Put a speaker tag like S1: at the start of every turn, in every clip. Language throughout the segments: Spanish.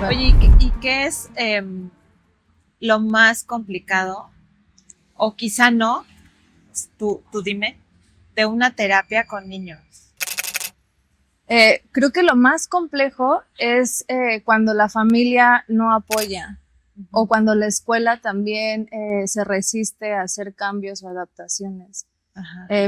S1: Oye, ¿y qué es lo más complicado? O quizá no, tú dime, de una terapia con niños.
S2: Creo que lo más complejo es cuando la familia no apoya o cuando la escuela también se resiste a hacer cambios o adaptaciones.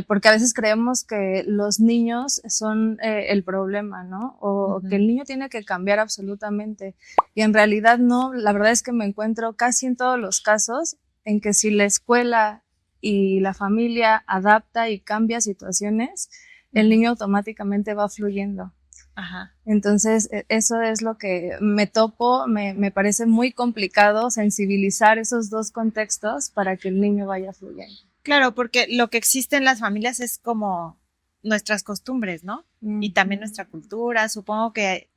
S2: Porque a veces creemos que los niños son el problema, ¿no? O que el niño tiene que cambiar absolutamente. Y en realidad no, la verdad es que me encuentro casi en todos los casos en que si la escuela y la familia adapta y cambia situaciones, el niño automáticamente va fluyendo.
S1: Ajá.
S2: Entonces, eso es lo que me topo, me parece muy complicado sensibilizar esos dos contextos para que el niño vaya fluyendo.
S1: Claro, porque lo que existe en las familias es como nuestras costumbres, ¿no? Y también nuestra cultura. Supongo que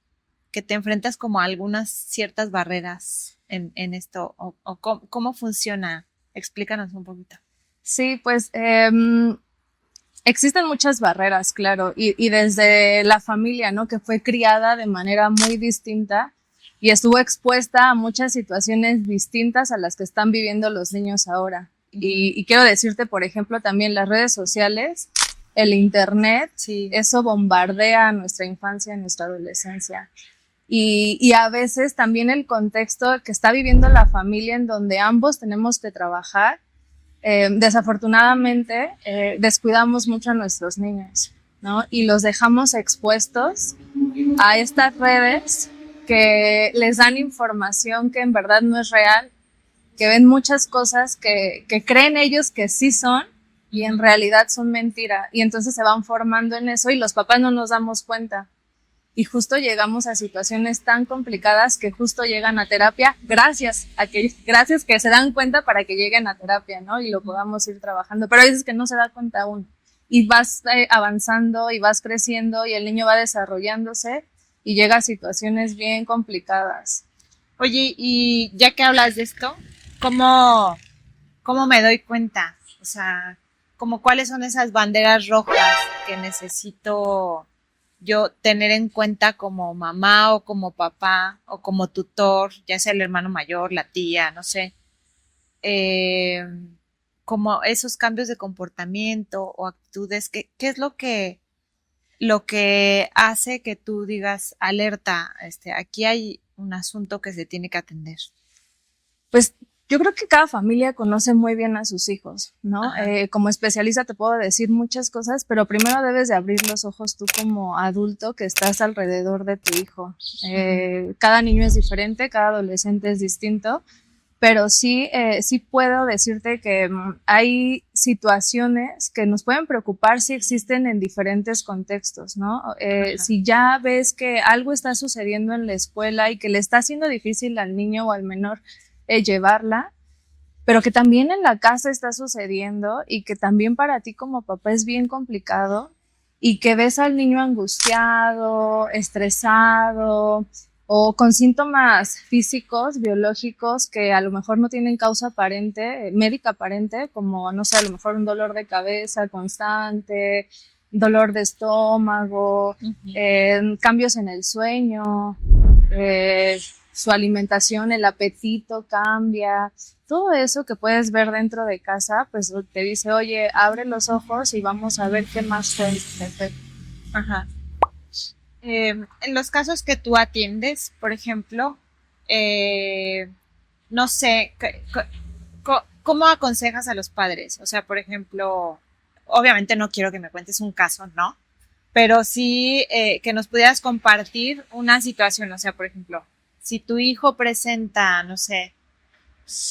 S1: te enfrentas como a algunas ciertas barreras en esto. O cómo funciona. Explícanos un poquito.
S2: Sí, pues existen muchas barreras, claro, y desde la familia, ¿no? Que fue criada de manera muy distinta y estuvo expuesta a muchas situaciones distintas a las que están viviendo los niños ahora. Y quiero decirte, por ejemplo, también las redes sociales, el internet,
S1: sí.
S2: Eso bombardea nuestra infancia, nuestra adolescencia. Y a veces también el contexto que está viviendo la familia en donde ambos tenemos que trabajar, desafortunadamente descuidamos mucho a nuestros niños, ¿no? Y los dejamos expuestos a estas redes que les dan información que en verdad no es real, que ven muchas cosas que creen ellos que sí son y en realidad son mentira. Y entonces se van formando en eso y los papás no nos damos cuenta. Y justo llegamos a situaciones tan complicadas que justo llegan a terapia gracias que se dan cuenta para que lleguen a terapia, ¿no? Y lo podamos ir trabajando. Pero hay veces que no se da cuenta aún. Y vas avanzando y vas creciendo y el niño va desarrollándose y llega a situaciones bien complicadas.
S1: Oye, y ya que hablas de esto, ¿cómo me doy cuenta? O sea, como cuáles son esas banderas rojas que necesito yo tener en cuenta como mamá o como papá o como tutor, ya sea el hermano mayor, la tía, no sé, eh, como esos cambios de comportamiento o actitudes, ¿qué es lo que hace que tú digas alerta, aquí hay un asunto que se tiene que atender?
S2: Pues yo creo que cada familia conoce muy bien a sus hijos, ¿no? Como especialista te puedo decir muchas cosas, pero primero debes de abrir los ojos tú como adulto que estás alrededor de tu hijo. Cada niño es diferente, cada adolescente es distinto, pero sí puedo decirte que hay situaciones que nos pueden preocupar si existen en diferentes contextos, ¿no? Si ya ves que algo está sucediendo en la escuela y que le está haciendo difícil al niño o al menor llevarla, pero que también en la casa está sucediendo y que también para ti como papá es bien complicado y que ves al niño angustiado, estresado o con síntomas físicos, biológicos que a lo mejor no tienen causa aparente, médica aparente, como no sé, a lo mejor un dolor de cabeza constante, dolor de estómago, cambios en el sueño, su alimentación, el apetito cambia, todo eso que puedes ver dentro de casa, pues te dice, oye, abre los ojos y vamos a ver qué más puedes hacer.
S1: Ajá. En los casos que tú atiendes, por ejemplo, no sé, ¿cómo aconsejas a los padres? O sea, por ejemplo, obviamente no quiero que me cuentes un caso, ¿no? Pero sí que nos pudieras compartir una situación, o sea, por ejemplo, si tu hijo presenta, no sé,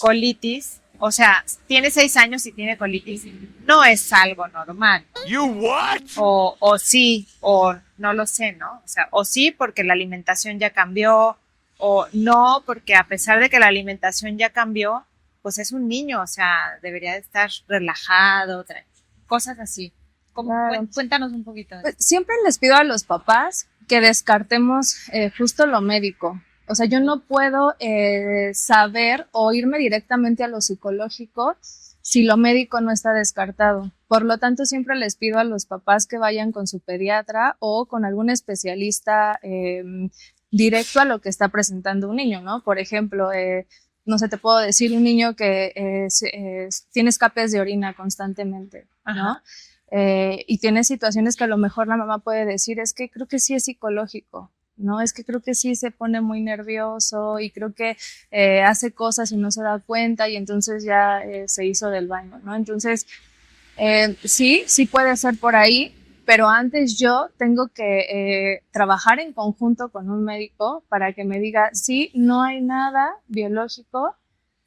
S1: colitis, o sea, tiene 6 años y tiene colitis, no es algo normal.
S3: You what?
S1: O sí, o no lo sé, ¿no? O sea, o sí porque la alimentación ya cambió, o no porque a pesar de que la alimentación ya cambió, pues es un niño, o sea, debería de estar relajado, cosas así.
S2: Claro.
S1: Cuéntanos un poquito de eso.
S2: Pues siempre les pido a los papás que descartemos justo lo médico. O sea, yo no puedo saber o irme directamente a lo psicológico si lo médico no está descartado. Por lo tanto, siempre les pido a los papás que vayan con su pediatra o con algún especialista directo a lo que está presentando un niño, ¿no? Por ejemplo, no sé, te puedo decir un niño que tiene escapes de orina constantemente, ¿no? Y tiene situaciones que a lo mejor la mamá puede decir, es que creo que sí es psicológico, ¿no? Es que creo que sí se pone muy nervioso y creo que hace cosas y no se da cuenta y entonces ya se hizo del baño, ¿no? Entonces, sí puede ser por ahí, pero antes yo tengo que trabajar en conjunto con un médico para que me diga, sí, no hay nada biológico,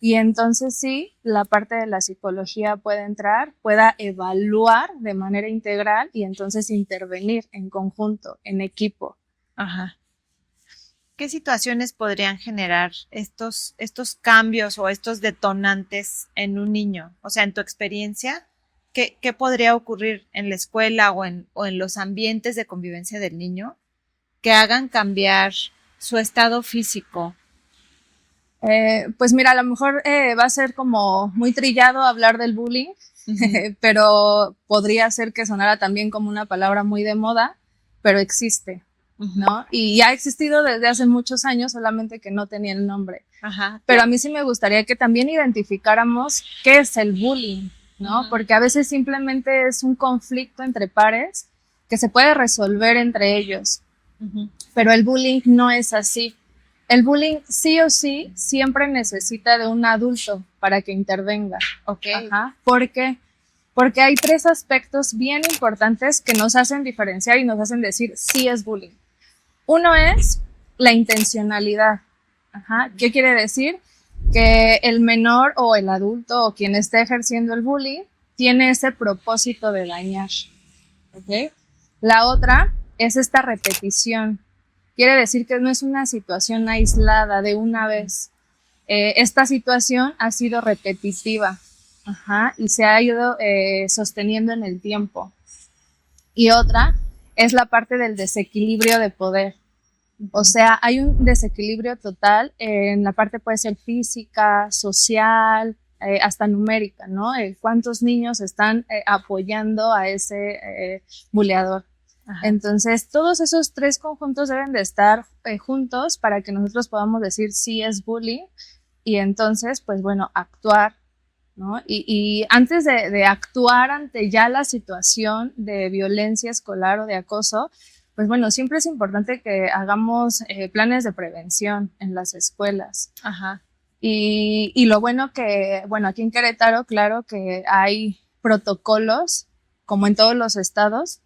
S2: y entonces sí, la parte de la psicología puede entrar, pueda evaluar de manera integral y entonces intervenir en conjunto, en equipo.
S1: Ajá. ¿Qué situaciones podrían generar estos cambios o estos detonantes en un niño? O sea, en tu experiencia, ¿qué podría ocurrir en la escuela o en los ambientes de convivencia del niño que hagan cambiar su estado físico?
S2: Pues mira, a lo mejor va a ser como muy trillado hablar del bullying, pero podría ser que sonara también como una palabra muy de moda, pero existe, ¿no? Y ya ha existido desde hace muchos años, solamente que no tenía el nombre.
S1: Ajá.
S2: Pero a mí sí me gustaría que también identificáramos qué es el bullying, ¿no? Porque a veces simplemente es un conflicto entre pares que se puede resolver entre ellos. Pero el bullying no es así. El bullying sí o sí siempre necesita de un adulto para que intervenga.
S1: Okay.
S2: Ajá. ¿Por qué? Porque hay 3 aspectos bien importantes que nos hacen diferenciar y nos hacen decir sí es bullying. Uno es la intencionalidad. Ajá. ¿Qué quiere decir? Que el menor o el adulto o quien esté ejerciendo el bullying tiene ese propósito de dañar. ¿Okay? La otra es esta repetición. Quiere decir que no es una situación aislada de una vez. Esta situación ha sido repetitiva, y se ha ido sosteniendo en el tiempo. Y otra es la parte del desequilibrio de poder. O sea, hay un desequilibrio total en la parte, puede ser física, social, hasta numérica, ¿no? ¿Cuántos niños están apoyando a ese buleador? Ajá. Entonces, todos esos 3 conjuntos deben de estar juntos para que nosotros podamos decir sí es bullying y entonces, pues bueno, actuar, ¿no? Y antes de actuar ante ya la situación de violencia escolar o de acoso, pues bueno, siempre es importante que hagamos planes de prevención en las escuelas. Ajá. Y lo bueno que, bueno, aquí en Querétaro, claro que hay protocolos, como en todos los estados,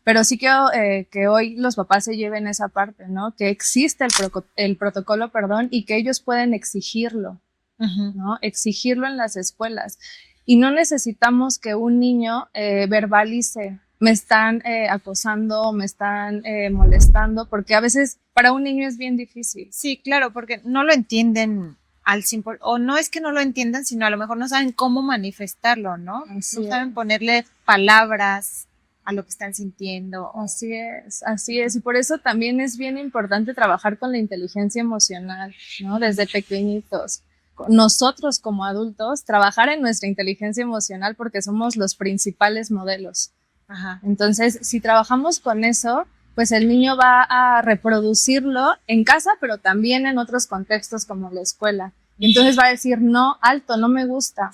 S2: pero sí quiero que hoy los papás se lleven esa parte, ¿no? Que existe el protocolo, y que ellos pueden exigirlo, ¿no? Exigirlo en las escuelas. Y no necesitamos que un niño verbalice, me están acosando, me están molestando, porque a veces para un niño es bien difícil.
S1: Sí, claro, porque no lo entienden al 100%, o no es que no lo entiendan, sino a lo mejor no saben cómo manifestarlo, ¿no? No saben ponerle palabras a lo que están sintiendo.
S2: Así es. Y por eso también es bien importante trabajar con la inteligencia emocional, ¿no? Desde pequeñitos. Nosotros como adultos, trabajar en nuestra inteligencia emocional porque somos los principales modelos. Ajá. Entonces, si trabajamos con eso, pues el niño va a reproducirlo en casa, pero también en otros contextos como la escuela. Y entonces va a decir, no, alto, no me gusta.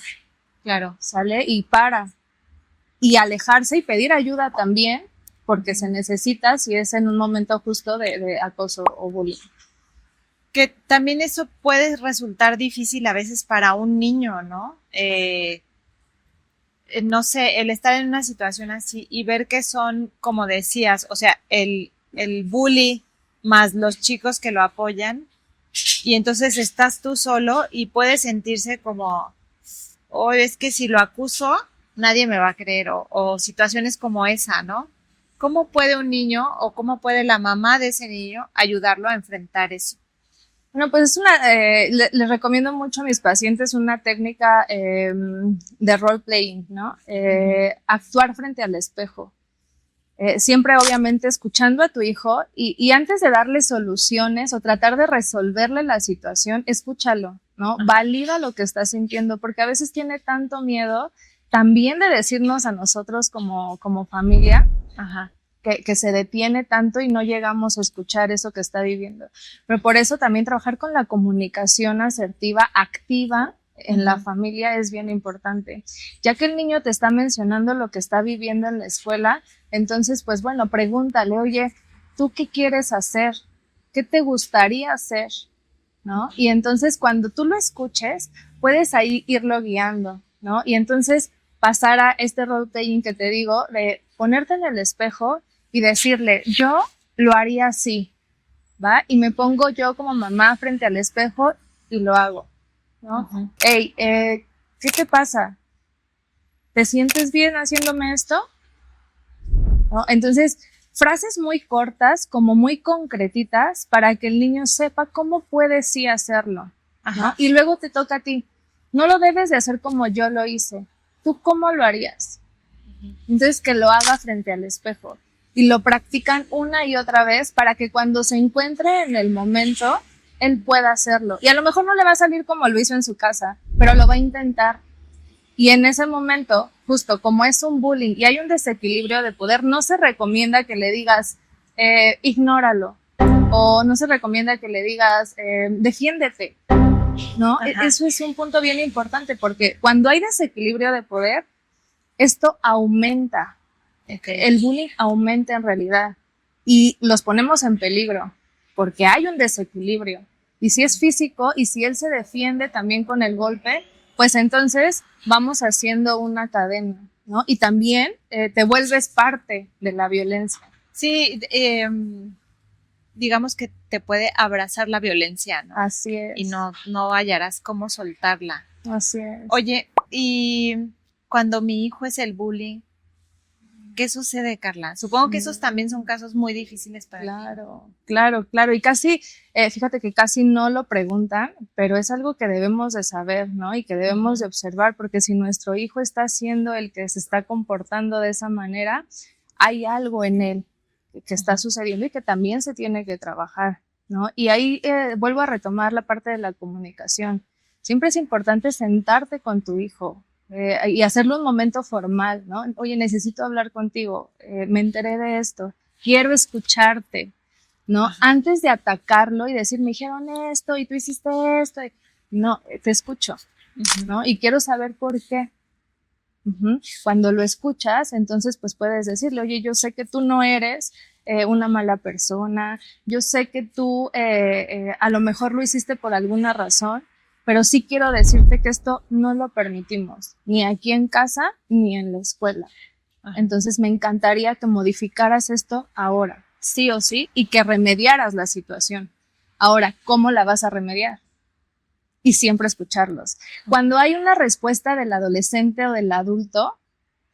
S2: Claro. ¿Sale? Y para. Y alejarse y pedir ayuda también, porque se necesita si es en un momento justo de acoso o bullying.
S1: Que también eso puede resultar difícil a veces para un niño, ¿no? No sé, el estar en una situación así y ver que son, como decías, o sea, el bully más los chicos que lo apoyan, y entonces estás tú solo y puedes sentirse como, oh, es que si lo acuso, nadie me va a creer, o situaciones como esa, ¿no? ¿Cómo puede un niño o cómo puede la mamá de ese niño ayudarlo a enfrentar eso?
S2: Bueno, pues les recomiendo mucho a mis pacientes una técnica de role playing, ¿no? Actuar frente al espejo. Siempre obviamente escuchando a tu hijo y antes de darle soluciones o tratar de resolverle la situación, escúchalo, ¿no? Valida lo que está sintiendo, porque a veces tiene tanto miedo también de decirnos a nosotros como familia. Ajá. que se detiene tanto y no llegamos a escuchar eso que está viviendo. Pero por eso también trabajar con la comunicación asertiva, activa en la familia es bien importante. Ya que el niño te está mencionando lo que está viviendo en la escuela, entonces, pues bueno, pregúntale, oye, ¿tú qué quieres hacer? ¿Qué te gustaría hacer? ¿No? Y entonces cuando tú lo escuches, puedes ahí irlo guiando, ¿no? Y entonces pasar a este role-playing que te digo, de ponerte en el espejo y decirle, yo lo haría así, ¿va? Y me pongo yo como mamá frente al espejo y lo hago, ¿no? Hey, ¿qué te pasa? ¿Te sientes bien haciéndome esto? ¿No? Entonces, frases muy cortas, como muy concretitas, para que el niño sepa cómo puede sí hacerlo, ¿no? Y luego te toca a ti. No lo debes de hacer como yo lo hice. ¿Tú cómo lo harías? Entonces, que lo haga frente al espejo. Y lo practican una y otra vez para que cuando se encuentre en el momento, él pueda hacerlo. Y a lo mejor no le va a salir como lo hizo en su casa, pero lo va a intentar. Y en ese momento, justo como es un bullying y hay un desequilibrio de poder, no se recomienda que le digas, ignóralo. O no se recomienda que le digas, defiéndete. ¿No? Eso es un punto bien importante porque cuando hay desequilibrio de poder, esto aumenta. El bullying aumenta en realidad y los ponemos en peligro porque hay un desequilibrio. Y si es físico y si él se defiende también con el golpe, pues entonces vamos haciendo una cadena, ¿no? Y también te vuelves parte de la violencia.
S1: Sí, digamos que te puede abrazar la violencia, ¿no?
S2: Así es.
S1: Y no hallarás cómo soltarla.
S2: Así es.
S1: Oye, y cuando mi hijo es el bullying, ¿qué sucede, Carla? Supongo que esos también son casos muy difíciles para ti.
S2: Claro. Y casi, fíjate que casi no lo preguntan, pero es algo que debemos de saber, ¿no? Y que debemos de observar, porque si nuestro hijo está siendo el que se está comportando de esa manera, hay algo en él que está sucediendo y que también se tiene que trabajar, ¿no? Y ahí vuelvo a retomar la parte de la comunicación. Siempre es importante sentarte con tu hijo, y hacerlo un momento formal, ¿no? Oye, necesito hablar contigo, me enteré de esto, quiero escucharte, ¿no? Antes de atacarlo y decir, me dijeron esto y tú hiciste esto, no, te escucho, ¿no? Y quiero saber por qué. Cuando lo escuchas, entonces pues puedes decirle, oye, yo sé que tú no eres una mala persona, yo sé que tú a lo mejor lo hiciste por alguna razón, pero sí quiero decirte que esto no lo permitimos, ni aquí en casa, ni en la escuela. Entonces me encantaría que modificaras esto ahora, sí o sí, y que remediaras la situación. Ahora, ¿cómo la vas a remediar? Y siempre escucharlos. Cuando hay una respuesta del adolescente o del adulto,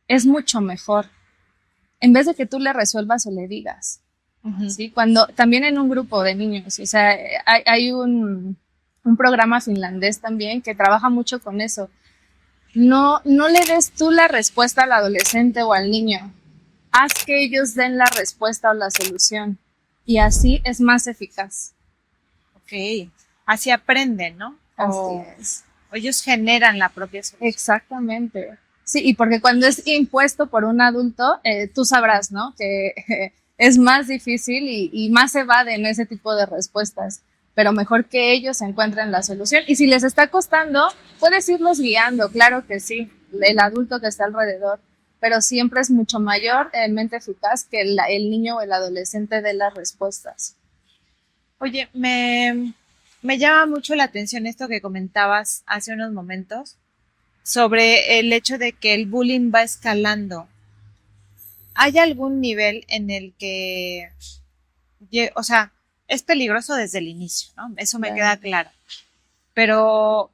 S2: es mucho mejor. En vez de que tú le resuelvas o le digas. ¿Sí? Cuando, también en un grupo de niños, o sea, hay un programa finlandés también que trabaja mucho con eso. No le des tú la respuesta al adolescente o al niño. Haz que ellos den la respuesta o la solución. Y así es más eficaz.
S1: Ok. Así aprenden, ¿no?
S2: Así es.
S1: O ellos generan la propia solución.
S2: Exactamente. Sí, y porque cuando es impuesto por un adulto, tú sabrás, ¿no? Que es más difícil y más evaden ese tipo de respuestas. Pero mejor que ellos encuentren la solución. Y si les está costando, puedes irlos guiando, claro que sí, el adulto que está alrededor. Pero siempre es mucho mayormente eficaz que el niño o el adolescente dé las respuestas.
S1: Oye, me llama mucho la atención esto que comentabas hace unos momentos sobre el hecho de que el bullying va escalando. ¿Hay algún nivel en el que, o sea, es peligroso desde el inicio, ¿no? Eso me queda claro. Pero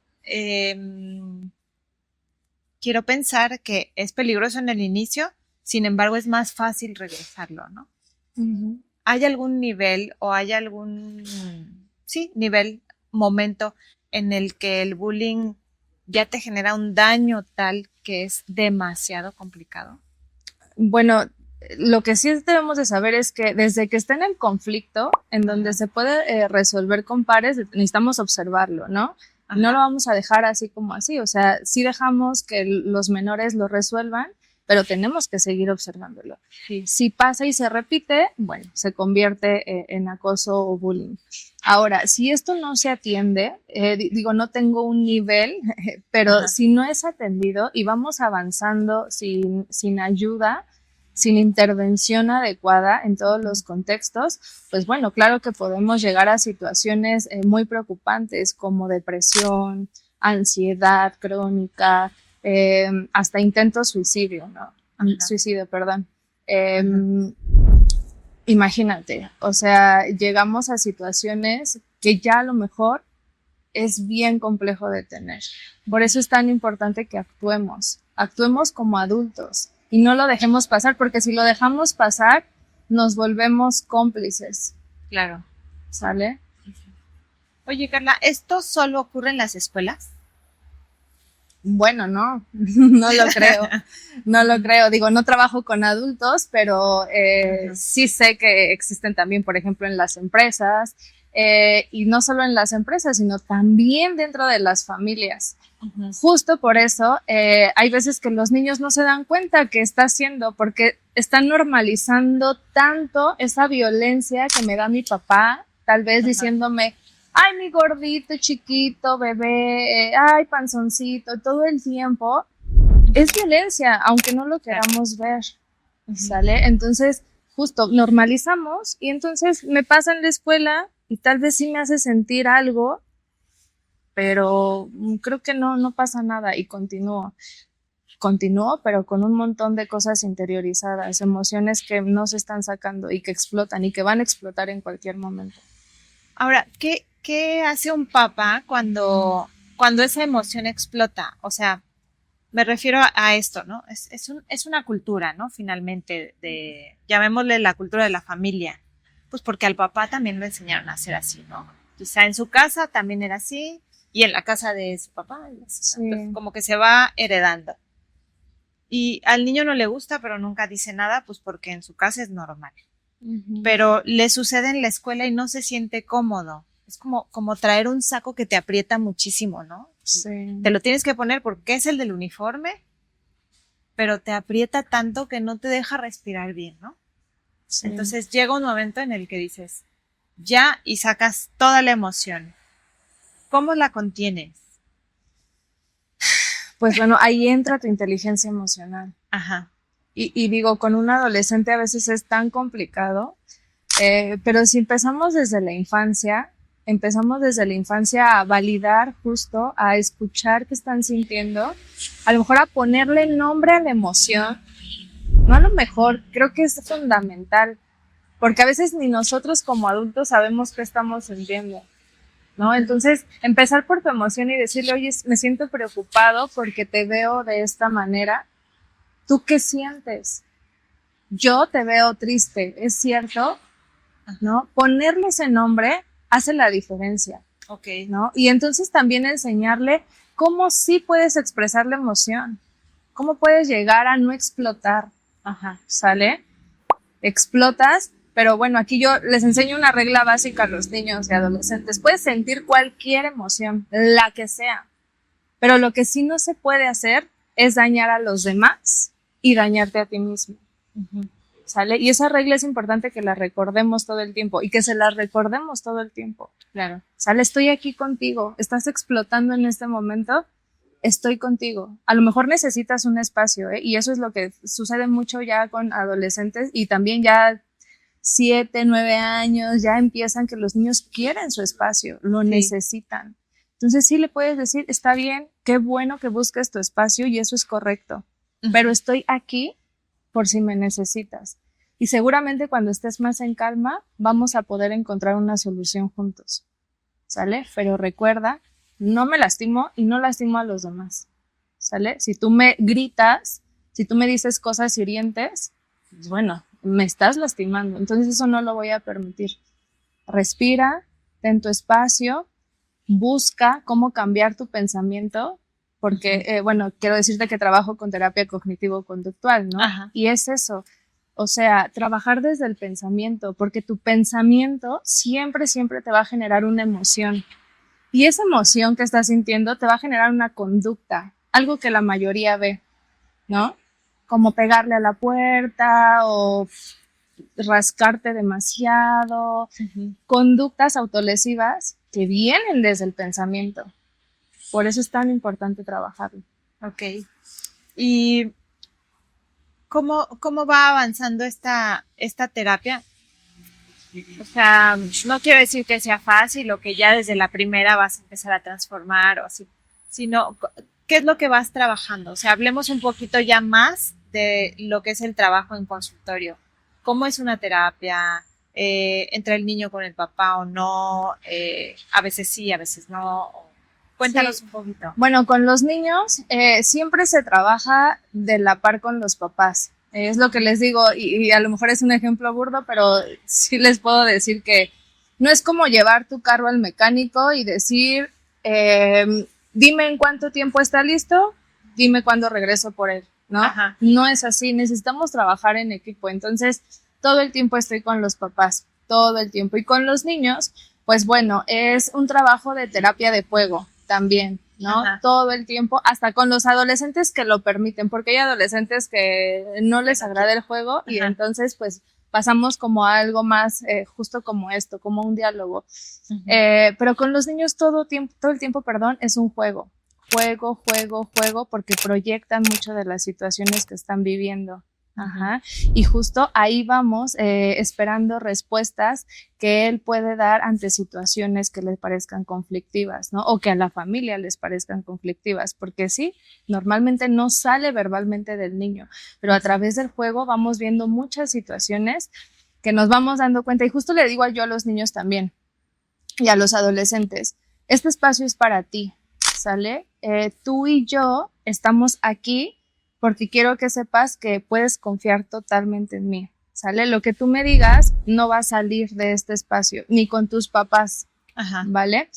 S1: quiero pensar que es peligroso en el inicio, sin embargo es más fácil regresarlo, ¿no? ¿Hay algún nivel o hay algún nivel, momento en el que el bullying ya te genera un daño tal que es demasiado complicado?
S2: Bueno, lo que sí debemos de saber es que desde que está en el conflicto, en donde se puede resolver con pares, necesitamos observarlo, ¿no? No lo vamos a dejar así como así, o sea, sí dejamos que los menores lo resuelvan pero tenemos que seguir observándolo.
S1: Sí.
S2: Si pasa y se repite, bueno, se convierte en acoso o bullying. Ahora, si esto no se atiende, digo, no tengo un nivel, pero si no es atendido y vamos avanzando sin ayuda, sin intervención adecuada en todos los contextos, pues bueno, claro que podemos llegar a situaciones muy preocupantes como depresión, ansiedad crónica, hasta intentos suicidio, ¿no? Suicidio, perdón. Imagínate, o sea, llegamos a situaciones que ya a lo mejor es bien complejo de tener. Por eso es tan importante que actuemos como adultos y no lo dejemos pasar, porque si lo dejamos pasar, nos volvemos cómplices.
S1: Claro.
S2: ¿Sale?
S1: Oye, Carla, ¿esto solo ocurre en las escuelas?
S2: Bueno, no lo creo, no lo creo. Digo, no trabajo con adultos, pero sí sé que existen también, por ejemplo, en las empresas, y no solo en las empresas, sino también dentro de las familias. Justo por eso, hay veces que los niños no se dan cuenta que está haciendo, porque están normalizando tanto esa violencia que me da mi papá, tal vez diciéndome, ay, mi gordito, chiquito, bebé, ay, panzoncito, todo el tiempo. Es violencia, aunque no lo queramos ver, ¿sale? Entonces, justo normalizamos y entonces me pasa en la escuela y tal vez sí me hace sentir algo, pero creo que no pasa nada y continúo, pero con un montón de cosas interiorizadas, emociones que no se están sacando y que explotan y que van a explotar en cualquier momento.
S1: Ahora, ¿qué hace un papá cuando esa emoción explota? O sea, me refiero a esto, ¿no? Es una cultura, ¿no? Finalmente, llamémosle la cultura de la familia. Pues porque al papá también lo enseñaron a ser así, ¿no? O sea, en su casa también era así, y en la casa de su papá. Sí. Entonces, como que se va heredando. Y al niño no le gusta, pero nunca dice nada, pues porque en su casa es normal. Pero le sucede en la escuela y no se siente cómodo. Es como traer un saco que te aprieta muchísimo, ¿no?
S2: Sí.
S1: Te lo tienes que poner porque es el del uniforme, pero te aprieta tanto que no te deja respirar bien, ¿no? Sí. Entonces llega un momento en el que dices, ya, y sacas toda la emoción. ¿Cómo la contienes?
S2: Pues bueno, ahí entra tu inteligencia emocional.
S1: Ajá.
S2: Y digo, con un adolescente a veces es tan complicado, pero si empezamos desde la infancia a validar justo, a escuchar qué están sintiendo, a lo mejor a ponerle nombre a la emoción, no a lo mejor, creo que es fundamental, porque a veces ni nosotros como adultos sabemos qué estamos sintiendo, ¿no? Entonces, empezar por tu emoción y decirle, oye, me siento preocupado porque te veo de esta manera. ¿Tú qué sientes? Yo te veo triste, ¿es cierto? ¿No? Ponerle ese nombre hace la diferencia.
S1: Okay.
S2: ¿No? Y entonces también enseñarle cómo sí puedes expresar la emoción, cómo puedes llegar a no explotar.
S1: Ajá.
S2: ¿Sale? Explotas, pero bueno, aquí yo les enseño una regla básica a los niños y adolescentes. Puedes sentir cualquier emoción, la que sea, pero lo que sí no se puede hacer es dañar a los demás y dañarte a ti mismo. ¿Sale? Y esa regla es importante que la recordemos todo el tiempo y que se la recordemos todo el tiempo.
S1: Claro.
S2: ¿Sale? Estoy aquí contigo. Estás explotando en este momento. Estoy contigo. A lo mejor necesitas un espacio, ¿eh? Y eso es lo que sucede mucho ya con adolescentes y también ya 7, 9 años, ya empiezan que los niños quieren su espacio, lo necesitan. Entonces sí le puedes decir, está bien, qué bueno que busques tu espacio y eso es correcto, pero estoy aquí por si me necesitas. Y seguramente cuando estés más en calma, vamos a poder encontrar una solución juntos, ¿sale? Pero recuerda, no me lastimo y no lastimo a los demás, ¿sale? Si tú me gritas, si tú me dices cosas hirientes, pues bueno, me estás lastimando, entonces eso no lo voy a permitir. Respira, ten tu espacio, busca cómo cambiar tu pensamiento, porque, bueno, quiero decirte que trabajo con terapia cognitivo-conductual, ¿no?
S1: Ajá.
S2: Y es eso, o sea, trabajar desde el pensamiento, porque tu pensamiento siempre te va a generar una emoción. Y esa emoción que estás sintiendo te va a generar una conducta, algo que la mayoría ve, ¿no? como pegarle a la puerta o rascarte demasiado, conductas autolesivas que vienen desde el pensamiento. Por eso es tan importante trabajarlo.
S1: Ok. ¿Y cómo va avanzando esta terapia? O sea, no quiero decir que sea fácil o que ya desde la primera vas a empezar a transformar o así, sino ¿qué es lo que vas trabajando? O sea, hablemos un poquito ya más de lo que es el trabajo en consultorio. ¿Cómo es una terapia? ¿Entra el niño con el papá o no? A veces sí, a veces no. Cuéntanos un poquito.
S2: Bueno, con los niños siempre se trabaja de la par con los papás. Es lo que les digo, y a lo mejor es un ejemplo burdo, pero sí les puedo decir que no es como llevar tu carro al mecánico y decir, dime en cuánto tiempo está listo, dime cuándo regreso por él, ¿no? Ajá. No es así, necesitamos trabajar en equipo. Entonces, todo el tiempo estoy con los papás, todo el tiempo. Y con los niños, pues bueno, es un trabajo de terapia de juego también, ¿no? Ajá. Todo el tiempo, hasta con los adolescentes que lo permiten, porque hay adolescentes que no les agrada el juego. Ajá. Y entonces pues pasamos como a algo más justo como esto, como un diálogo. Uh-huh. Pero con los niños todo el tiempo, es un juego, porque proyectan mucho de las situaciones que están viviendo. Ajá. Y justo ahí vamos esperando respuestas que él puede dar ante situaciones que le parezcan conflictivas, ¿no? O que a la familia les parezcan conflictivas, porque sí, normalmente no sale verbalmente del niño, pero a través del juego vamos viendo muchas situaciones que nos vamos dando cuenta. Y justo le digo yo a los niños también y a los adolescentes, este espacio es para ti, ¿sale? Tú y yo estamos aquí porque quiero que sepas que puedes confiar totalmente en mí, ¿sale? Lo que tú me digas no va a salir de este espacio, ni con tus papás, ajá, ¿vale?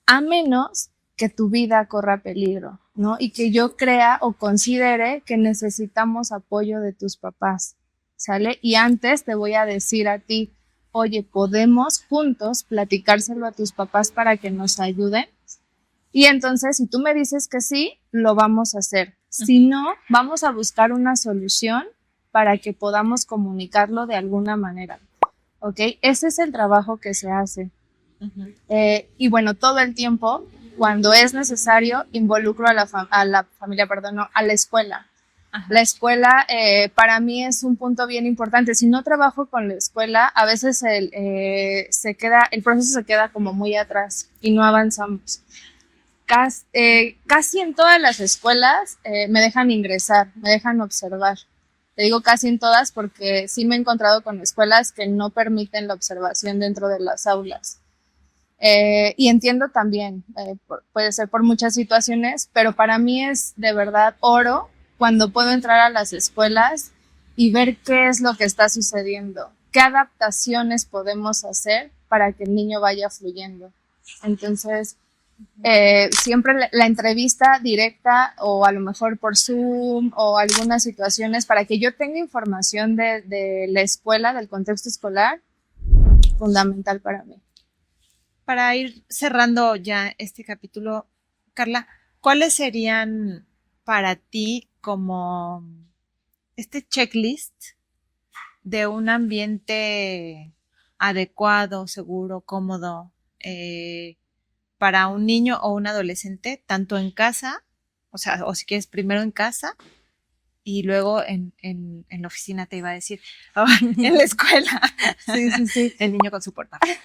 S2: A menos que tu vida corra peligro, ¿no? Y que yo crea o considere que necesitamos apoyo de tus papás, ¿sale? Y antes te voy a decir a ti, oye, ¿podemos juntos platicárselo a tus papás para que nos ayuden? Y entonces, si tú me dices que sí, lo vamos a hacer. Si no, vamos a buscar una solución para que podamos comunicarlo de alguna manera, ¿ok? Ese es el trabajo que se hace. Uh-huh. Y bueno, todo el tiempo, cuando es necesario, involucro a la familia, a la escuela. Uh-huh. La escuela para mí es un punto bien importante. Si no trabajo con la escuela, a veces el proceso se queda como muy atrás y no avanzamos. Casi en todas las escuelas me dejan ingresar, me dejan observar. Te digo casi en todas porque sí me he encontrado con escuelas que no permiten la observación dentro de las aulas. Y entiendo también, puede ser por muchas situaciones, pero para mí es de verdad oro cuando puedo entrar a las escuelas y ver qué es lo que está sucediendo, qué adaptaciones podemos hacer para que el niño vaya fluyendo. Entonces, siempre la entrevista directa o a lo mejor por Zoom o algunas situaciones para que yo tenga información de la escuela, del contexto escolar, fundamental para mí.
S1: Para ir cerrando ya este capítulo, Carla, ¿cuáles serían para ti como este checklist de un ambiente adecuado, seguro, cómodo, para un niño o un adolescente, tanto en casa, o sea, o si quieres primero en casa y luego en la oficina, te iba a decir, en la escuela? Sí. El niño con su portátil.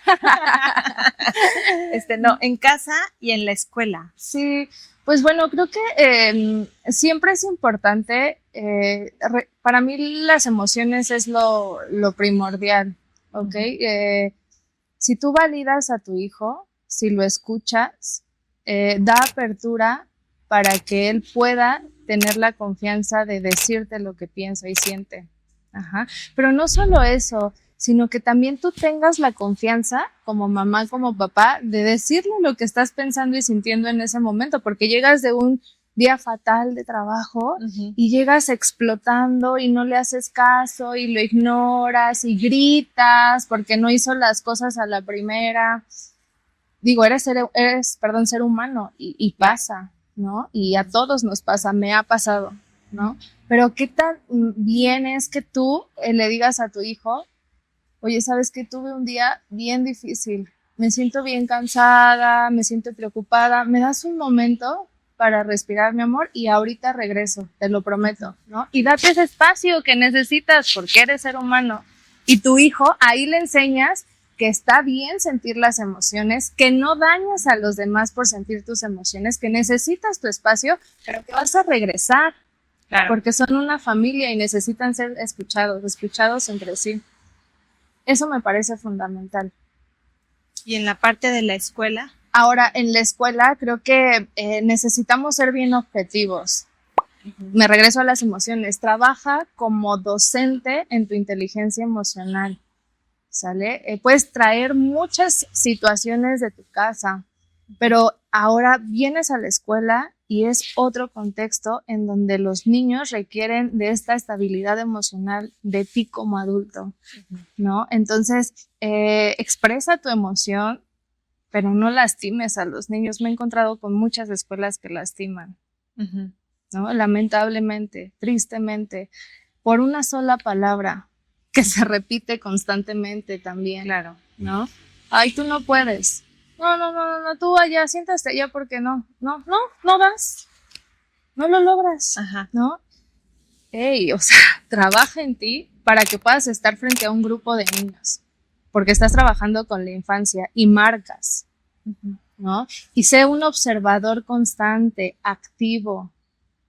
S1: No, en casa y en la escuela.
S2: Sí, pues bueno, creo que siempre es importante, para mí las emociones es lo primordial, ¿ok? Si tú validas a tu hijo, si lo escuchas, da apertura para que él pueda tener la confianza de decirte lo que piensa y siente. Ajá. Pero no solo eso, sino que también tú tengas la confianza como mamá, como papá, de decirle lo que estás pensando y sintiendo en ese momento, porque llegas de un día fatal de trabajo, uh-huh, y llegas explotando y no le haces caso y lo ignoras y gritas porque no hizo las cosas a la primera. Digo, eres ser humano y pasa, ¿no? Y a todos nos pasa, me ha pasado. ¿no? Pero qué tan bien es que tú le digas a tu hijo, oye, ¿sabes qué? Tuve un día bien difícil, me siento bien cansada, me siento preocupada, ¿me das un momento para respirar, mi amor? Y ahorita regreso, te lo prometo, ¿no? Y date ese espacio que necesitas porque eres ser humano. Y tu hijo, ahí le enseñas que está bien sentir las emociones, que no dañas a los demás por sentir tus emociones, que necesitas tu espacio, pero que vas a regresar, claro, porque son una familia y necesitan ser escuchados entre sí. Eso me parece fundamental.
S1: ¿Y en la parte de la escuela?
S2: Ahora, en la escuela creo que necesitamos ser bien objetivos. Me regreso a las emociones. Trabaja como docente en tu inteligencia emocional, ¿sale? Puedes traer muchas situaciones de tu casa, pero ahora vienes a la escuela y es otro contexto en donde los niños requieren de esta estabilidad emocional de ti como adulto, ¿no? Entonces, expresa tu emoción, pero no lastimes a los niños. Me he encontrado con muchas escuelas que lastiman, ¿no? Lamentablemente, tristemente, por una sola palabra que se repite constantemente también.
S1: Claro.
S2: ¿No? Ay, tú no puedes. No, tú allá, siéntate allá porque no das. No lo logras.
S1: Ajá.
S2: ¿No? Ey, o sea, trabaja en ti para que puedas estar frente a un grupo de niños. Porque estás trabajando con la infancia y marcas, ¿no? Y sé un observador constante, activo,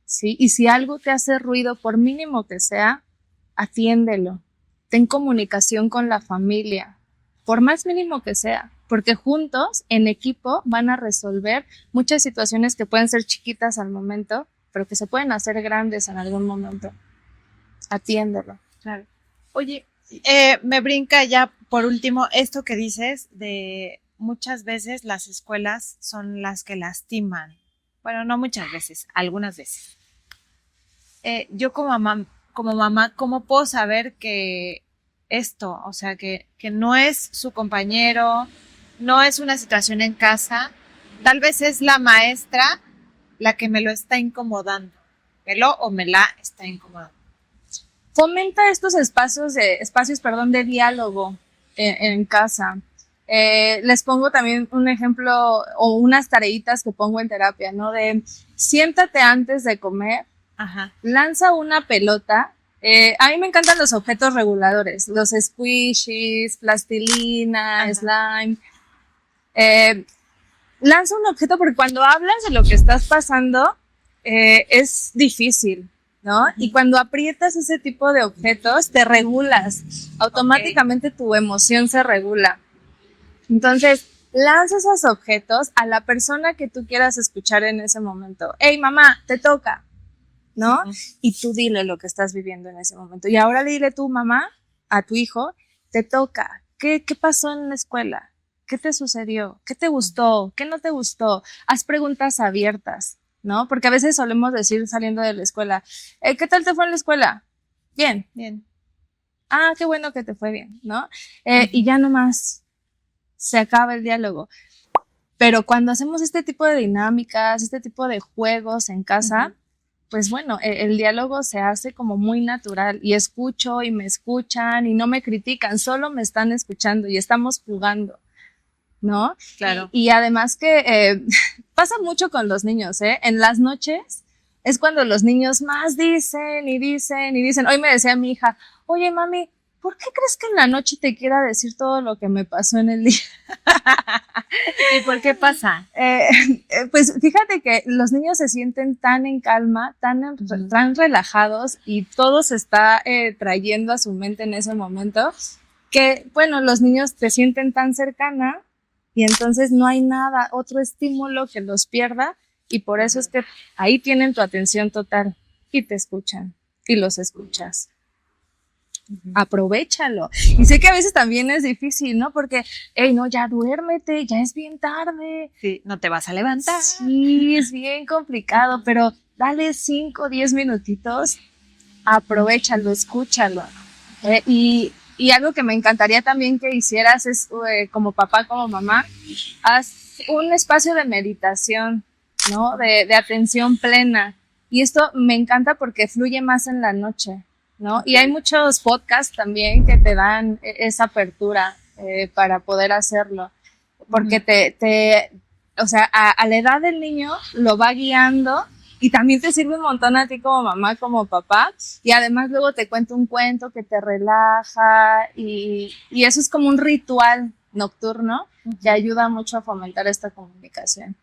S2: ¿sí? Y si algo te hace ruido, por mínimo que sea, atiéndelo. Ten comunicación con la familia, por más mínimo que sea, porque juntos, en equipo, van a resolver muchas situaciones que pueden ser chiquitas al momento, pero que se pueden hacer grandes en algún momento. Atiéndelo.
S1: Claro. Oye, me brinca ya por último esto que dices de muchas veces las escuelas son las que lastiman. Bueno, no muchas veces, algunas veces. Yo como mamá, ¿cómo puedo saber que esto, o sea, que no es su compañero, no es una situación en casa, tal vez es la maestra la que me lo está incomodando, me la está incomodando?
S2: Fomenta estos espacios de diálogo en casa. Les pongo también un ejemplo o unas tareitas que pongo en terapia, ¿no? De siéntate antes de comer, lanza una pelota. A mí me encantan los objetos reguladores, los squishies, plastilina, slime. Lanza un objeto porque cuando hablas de lo que estás pasando es difícil, ¿no? Y cuando aprietas ese tipo de objetos, te regulas. Automáticamente tu emoción se regula. Entonces, lanza esos objetos a la persona que tú quieras escuchar en ese momento. Hey, mamá, te toca, ¿no? Y tú dile lo que estás viviendo en ese momento. Y ahora le dile tú, mamá, a tu hijo, te toca. ¿Qué pasó en la escuela? ¿Qué te sucedió? ¿Qué te gustó? ¿Qué no te gustó? Haz preguntas abiertas, ¿no? Porque a veces solemos decir saliendo de la escuela, ¿qué tal te fue en la escuela? Bien. Ah, qué bueno que te fue bien, ¿no? Y ya nomás se acaba el diálogo. Pero cuando hacemos este tipo de dinámicas, este tipo de juegos en casa, pues bueno, el diálogo se hace como muy natural y escucho y me escuchan y no me critican, solo me están escuchando y estamos jugando, ¿no?
S1: Claro.
S2: Y además que pasa mucho con los niños, en las noches es cuando los niños más dicen y dicen y dicen. Hoy me decía mi hija, oye mami, ¿por qué crees que en la noche te quiera decir todo lo que me pasó en el día?
S1: ¿Y por qué pasa?
S2: Pues fíjate que los niños se sienten tan en calma, tan relajados y todo se está trayendo a su mente en ese momento que, bueno, los niños te sienten tan cercana y entonces no hay nada, otro estímulo que los pierda y por eso es que ahí tienen tu atención total y te escuchan y los escuchas. Aprovéchalo. Y sé que a veces también es difícil, ¿no? Porque, no, ya duérmete, ya es bien tarde.
S1: Sí, no te vas a levantar.
S2: Sí, es bien complicado, pero dale 5 o 10 minutitos, aprovéchalo, escúchalo. Y algo que me encantaría también que hicieras es, como papá, como mamá, haz un espacio de meditación, ¿no? De atención plena. Y esto me encanta porque fluye más en la noche, ¿no? Y hay muchos podcasts también que te dan esa apertura para poder hacerlo, porque o sea, a la edad del niño lo va guiando y también te sirve un montón a ti como mamá, como papá, y además luego te cuenta un cuento que te relaja y eso es como un ritual nocturno que ayuda mucho a fomentar esta comunicación.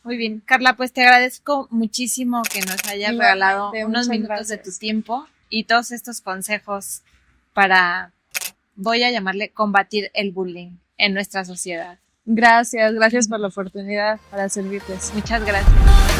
S1: Muy bien, Carla, pues te agradezco muchísimo que nos hayas regalado unos minutos de tu tiempo y todos estos consejos para, voy a llamarle, combatir el bullying en nuestra sociedad.
S2: Gracias por la oportunidad para servirles.
S1: Muchas gracias.